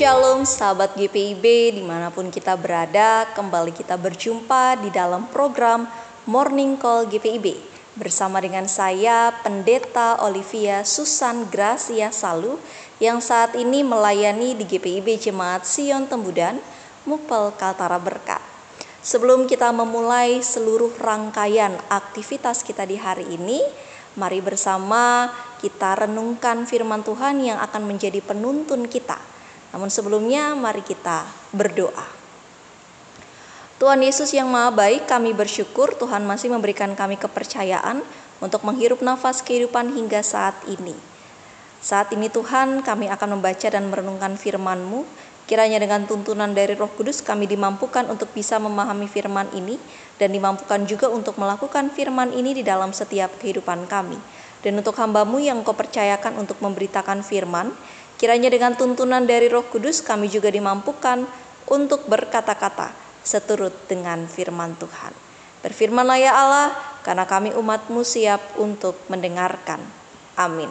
Shalom sahabat GPIB dimanapun kita berada, kembali kita berjumpa di dalam program Morning Call GPIB bersama dengan saya Pendeta Olivia Susan Gracia Salu yang saat ini melayani di GPIB Jemaat Sion Tembudan, Mupel Kaltara Berkat. Sebelum kita memulai seluruh rangkaian aktivitas kita di hari ini, mari bersama kita renungkan firman Tuhan yang akan menjadi penuntun kita. Namun sebelumnya mari kita berdoa. Tuhan Yesus yang Maha Baik, kami bersyukur Tuhan masih memberikan kami kepercayaan untuk menghirup nafas kehidupan hingga saat ini. Saat ini Tuhan, kami akan membaca dan merenungkan firman-Mu. Kiranya dengan tuntunan dari Roh Kudus kami dimampukan untuk bisa memahami firman ini dan dimampukan juga untuk melakukan firman ini di dalam setiap kehidupan kami. Dan untuk hamba-Mu yang Kau percayakan untuk memberitakan firman, kiranya dengan tuntunan dari Roh Kudus kami juga dimampukan untuk berkata-kata seturut dengan firman Tuhan. Berfirmanlah ya Allah, karena kami umat-Mu siap untuk mendengarkan. Amin.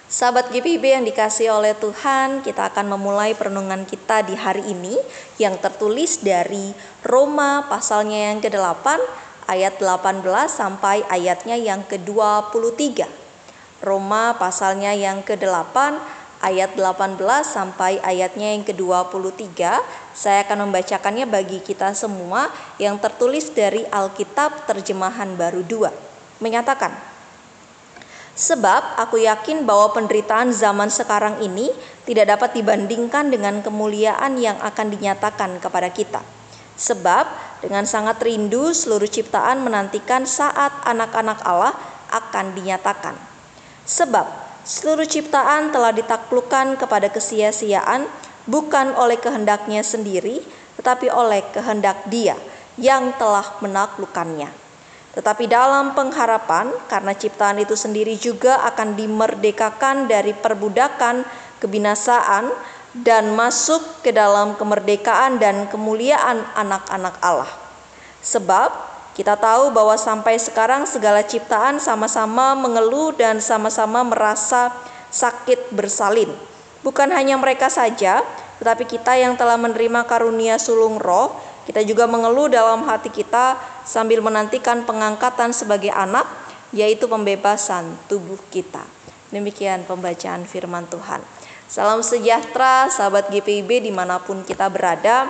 Sahabat GPIB yang dikasihi oleh Tuhan, kita akan memulai perenungan kita di hari ini yang tertulis dari Roma pasalnya yang ke-8 ayat 18 sampai ayatnya yang ke-23. Roma pasalnya yang ke-8 ayat 18 sampai ayatnya yang ke-23. Saya akan membacakannya bagi kita semua yang tertulis dari Alkitab Terjemahan Baru 2. Menyatakan, sebab aku yakin bahwa penderitaan zaman sekarang ini tidak dapat dibandingkan dengan kemuliaan yang akan dinyatakan kepada kita. Sebab dengan sangat rindu seluruh ciptaan menantikan saat anak-anak Allah akan dinyatakan. Sebab seluruh ciptaan telah ditaklukkan kepada kesia-siaan bukan oleh kehendaknya sendiri, tetapi oleh kehendak Dia yang telah menaklukkannya. Tetapi dalam pengharapan, karena ciptaan itu sendiri juga akan dimerdekakan dari perbudakan kebinasaan dan masuk ke dalam kemerdekaan dan kemuliaan anak-anak Allah. Sebab kita tahu bahwa sampai sekarang segala ciptaan sama-sama mengeluh dan sama-sama merasa sakit bersalin. Bukan hanya mereka saja, tetapi kita yang telah menerima karunia sulung roh, kita juga mengeluh dalam hati kita sambil menantikan pengangkatan sebagai anak, yaitu pembebasan tubuh kita. Demikian pembacaan firman Tuhan. Salam sejahtera sahabat GPIB dimanapun kita berada.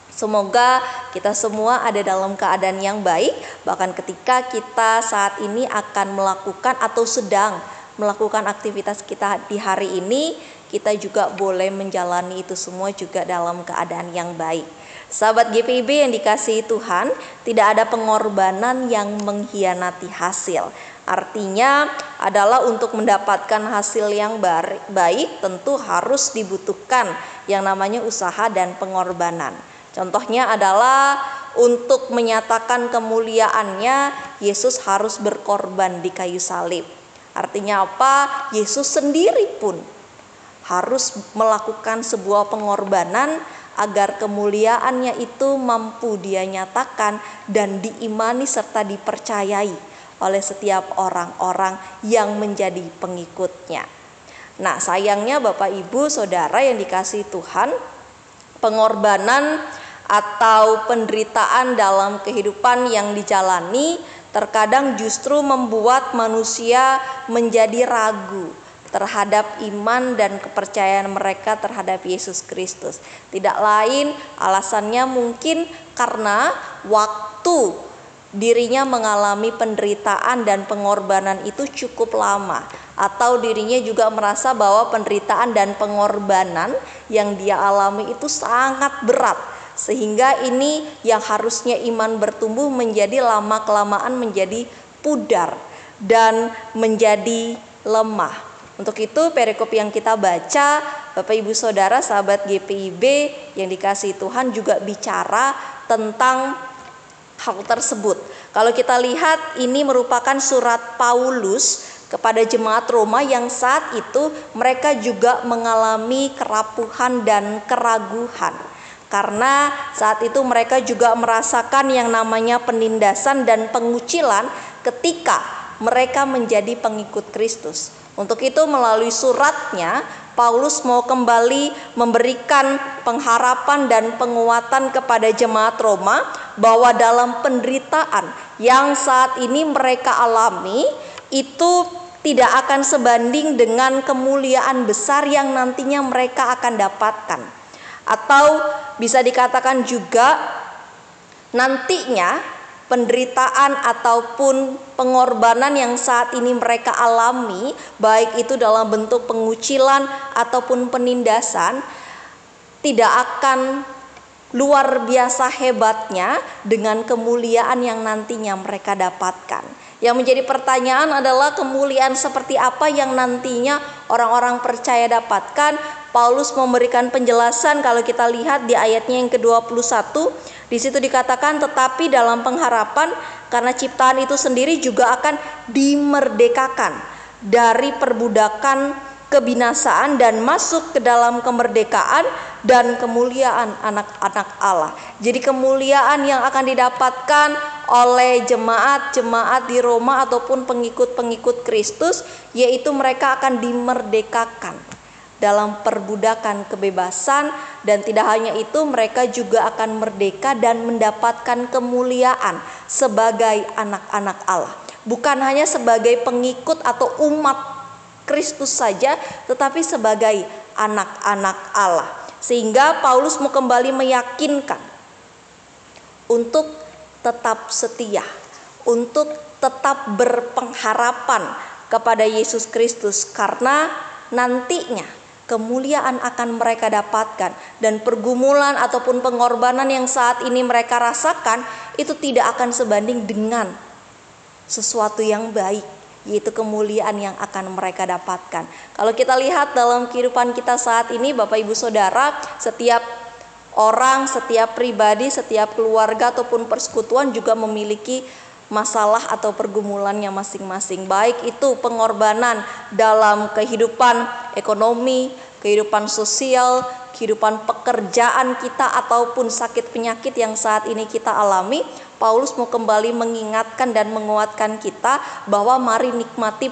Semoga kita semua ada dalam keadaan yang baik, bahkan ketika kita saat ini akan melakukan atau sedang melakukan aktivitas kita di hari ini, kita juga boleh menjalani itu semua juga dalam keadaan yang baik. Sahabat GPIB yang dikasihi Tuhan, tidak ada pengorbanan yang mengkhianati hasil. Artinya adalah untuk mendapatkan hasil yang baik tentu harus dibutuhkan yang namanya usaha dan pengorbanan. Contohnya adalah untuk menyatakan kemuliaannya, Yesus harus berkorban di kayu salib. Artinya apa? Yesus sendiri pun harus melakukan sebuah pengorbanan agar kemuliaannya itu mampu Dia nyatakan dan diimani serta dipercayai oleh setiap orang-orang yang menjadi pengikutnya. Nah, sayangnya Bapak Ibu Saudara yang dikasihi Tuhan, pengorbanan atau penderitaan dalam kehidupan yang dijalani terkadang justru membuat manusia menjadi ragu terhadap iman dan kepercayaan mereka terhadap Yesus Kristus. Tidak lain alasannya mungkin karena waktu dirinya mengalami penderitaan dan pengorbanan itu cukup lama, atau dirinya juga merasa bahwa penderitaan dan pengorbanan yang dia alami itu sangat berat, sehingga ini yang harusnya iman bertumbuh menjadi lama-kelamaan menjadi pudar dan menjadi lemah. Untuk itu perikop yang kita baca, Bapak Ibu Saudara sahabat GPIB yang dikasihi Tuhan juga bicara tentang hal tersebut. Kalau kita lihat, ini merupakan surat Paulus kepada jemaat Roma yang saat itu mereka juga mengalami kerapuhan dan keraguan. Karena saat itu mereka juga merasakan yang namanya penindasan dan pengucilan ketika mereka menjadi pengikut Kristus. Untuk itu melalui suratnya Paulus mau kembali memberikan pengharapan dan penguatan kepada jemaat Roma bahwa dalam penderitaan yang saat ini mereka alami itu tidak akan sebanding dengan kemuliaan besar yang nantinya mereka akan dapatkan. Atau bisa dikatakan juga nantinya penderitaan ataupun pengorbanan yang saat ini mereka alami, baik itu dalam bentuk pengucilan ataupun penindasan, tidak akan luar biasa hebatnya dengan kemuliaan yang nantinya mereka dapatkan. Yang menjadi pertanyaan adalah kemuliaan seperti apa yang nantinya orang-orang percaya dapatkan. Paulus memberikan penjelasan kalau kita lihat di ayatnya yang ke-21. Di situ dikatakan, tetapi dalam pengharapan karena ciptaan itu sendiri juga akan dimerdekakan dari perbudakan kebinasaan dan masuk ke dalam kemerdekaan dan kemuliaan anak-anak Allah. Jadi kemuliaan yang akan didapatkan oleh jemaat-jemaat di Roma ataupun pengikut-pengikut Kristus, yaitu mereka akan dimerdekakan dalam perbudakan kebebasan, dan tidak hanya itu, mereka juga akan merdeka dan mendapatkan kemuliaan sebagai anak-anak Allah. Bukan hanya sebagai pengikut atau umat Kristus saja, tetapi sebagai anak-anak Allah. Sehingga Paulus mau kembali meyakinkan untuk tetap setia, untuk tetap berpengharapan kepada Yesus Kristus, karena nantinya kemuliaan akan mereka dapatkan, dan pergumulan ataupun pengorbanan yang saat ini mereka rasakan itu tidak akan sebanding dengan sesuatu yang baik, yaitu kemuliaan yang akan mereka dapatkan. Kalau kita lihat dalam kehidupan kita saat ini, Bapak Ibu Saudara, setiap orang, setiap pribadi, setiap keluarga ataupun persekutuan juga memiliki masalah atau pergumulannya masing-masing, baik itu pengorbanan dalam kehidupan ekonomi, kehidupan sosial, kehidupan pekerjaan kita, ataupun sakit penyakit yang saat ini kita alami. Paulus mau kembali mengingatkan dan menguatkan kita bahwa mari nikmati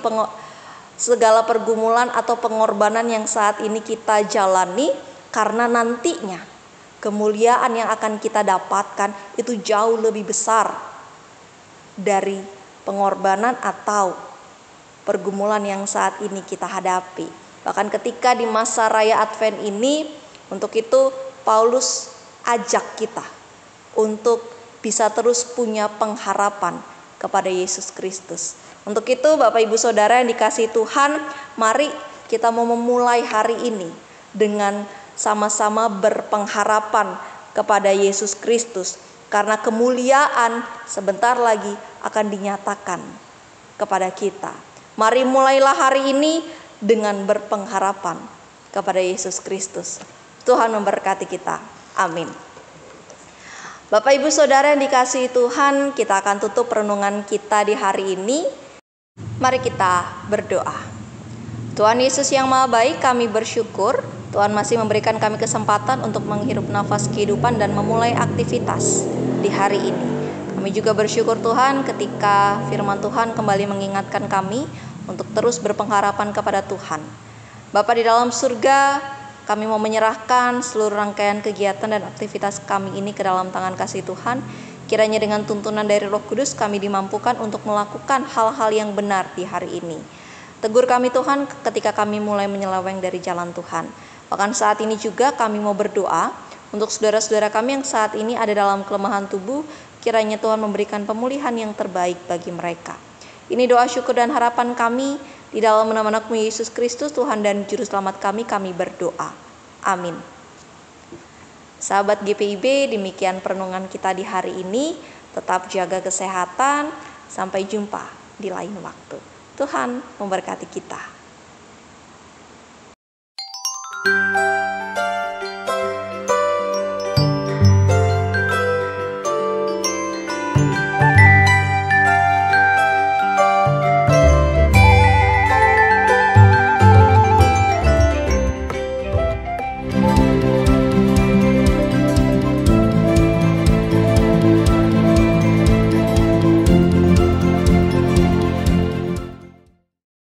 segala pergumulan atau pengorbanan yang saat ini kita jalani, karena nantinya kemuliaan yang akan kita dapatkan itu jauh lebih besar dari pengorbanan atau pergumulan yang saat ini kita hadapi. Bahkan ketika di masa raya Advent ini, untuk itu Paulus ajak kita untuk bisa terus punya pengharapan kepada Yesus Kristus. Untuk itu Bapak Ibu Saudara yang dikasihi Tuhan, mari kita mau memulai hari ini dengan sama-sama berpengharapan kepada Yesus Kristus, karena kemuliaan sebentar lagi akan dinyatakan kepada kita. Mari mulailah hari ini dengan berpengharapan kepada Yesus Kristus. Tuhan memberkati kita. Amin. Bapak Ibu Saudara yang dikasihi Tuhan, kita akan tutup renungan kita di hari ini. Mari kita berdoa. Tuhan Yesus yang Maha Baik, kami bersyukur Tuhan masih memberikan kami kesempatan untuk menghirup nafas kehidupan dan memulai aktivitas di hari ini. Kami juga bersyukur Tuhan ketika firman Tuhan kembali mengingatkan kami untuk terus berpengharapan kepada Tuhan. Bapa di dalam surga, kami mau menyerahkan seluruh rangkaian kegiatan dan aktivitas kami ini ke dalam tangan kasih Tuhan. Kiranya dengan tuntunan dari Roh Kudus kami dimampukan untuk melakukan hal-hal yang benar di hari ini. Tegur kami Tuhan ketika kami mulai menyeleweng dari jalan Tuhan. Bahkan saat ini juga kami mau berdoa untuk saudara-saudara kami yang saat ini ada dalam kelemahan tubuh. Kiranya Tuhan memberikan pemulihan yang terbaik bagi mereka. Ini doa syukur dan harapan kami di dalam nama Anakmu Yesus Kristus, Tuhan dan Juru Selamat kami berdoa. Amin. Sahabat GPIB, demikian perenungan kita di hari ini. Tetap jaga kesehatan. Sampai jumpa di lain waktu. Tuhan memberkati kita.